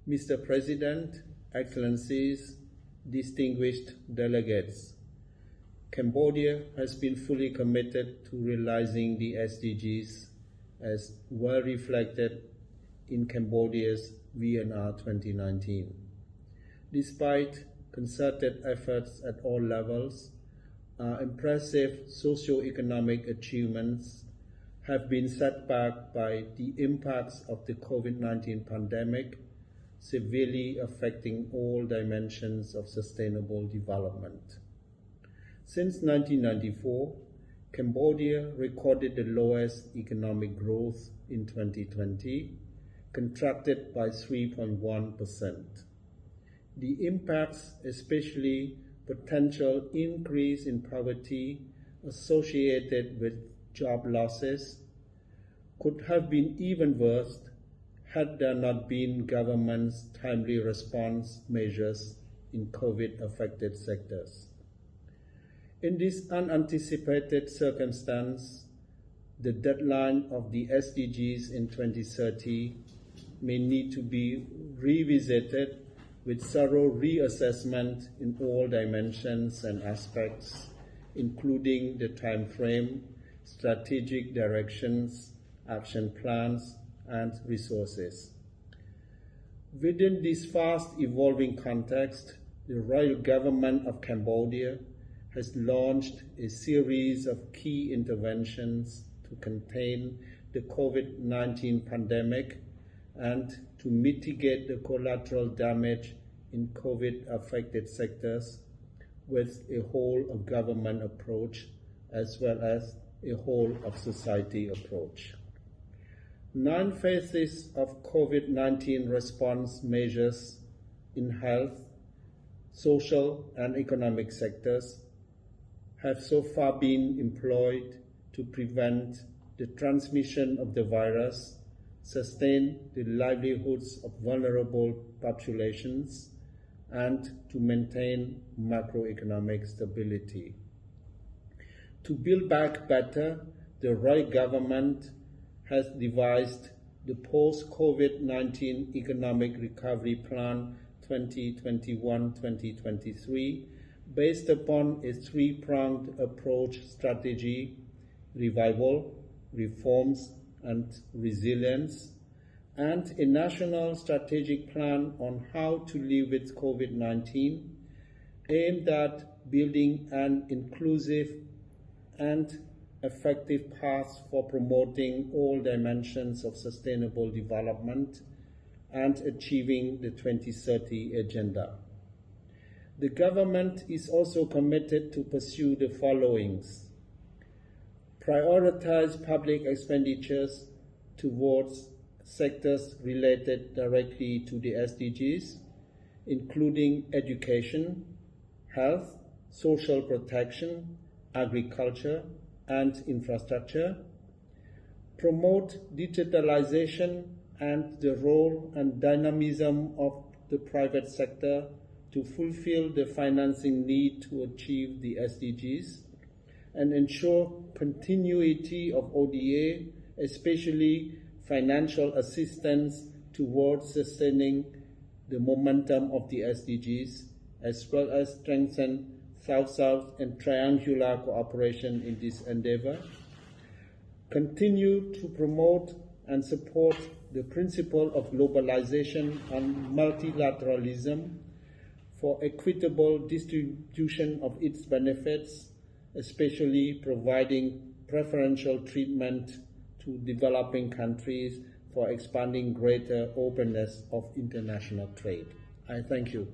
Mr. President, Excellencies, distinguished delegates, Cambodia has been fully committed to realizing the SDGs as well reflected in Cambodia's VNR 2019. Despite concerted efforts at all levels, impressive socio-economic achievements have been set back by the impacts of the COVID-19 pandemic, severely affecting all dimensions of sustainable development. Since 1994, Cambodia recorded the lowest economic growth in 2020, contracted by 3.1%. The impacts, especially potential increase in poverty associated with job losses, could have been even worse had there not been government's timely response measures in COVID-affected sectors. In this unanticipated circumstance, the deadline of the SDGs in 2030 may need to be revisited with thorough reassessment in all dimensions and aspects, including the time frame, strategic directions, action plans, and resources. Within this fast-evolving context, the Royal Government of Cambodia has launched a series of key interventions to contain the COVID-19 pandemic and to mitigate the collateral damage in COVID-affected sectors with a whole-of-government approach as well as a whole-of-society approach. 9 phases of COVID-19 response measures in health, social, and economic sectors have so far been employed to prevent the transmission of the virus, sustain the livelihoods of vulnerable populations, and to maintain macroeconomic stability. To build back better, the Royal Government has devised the Post-COVID-19 Economic Recovery Plan 2021-2023 based upon a 3-pronged approach strategy: revival, reforms, and resilience, and a national strategic plan on how to live with COVID-19 aimed at building an inclusive and effective path for promoting all dimensions of sustainable development and achieving the 2030 agenda. The government is also committed to pursue the followings: prioritize public expenditures towards sectors related directly to the SDGs, including education, health, social protection, agriculture, and infrastructure. Promote digitalization and the role and dynamism of the private sector to fulfill the financing need to achieve the SDGs, and ensure continuity of ODA, especially financial assistance towards sustaining the momentum of the SDGs, as well as strengthen South-South and triangular cooperation in this endeavor. Continue to promote and support the principle of globalization and multilateralism for equitable distribution of its benefits, especially providing preferential treatment to developing countries for expanding greater openness of international trade. I thank you.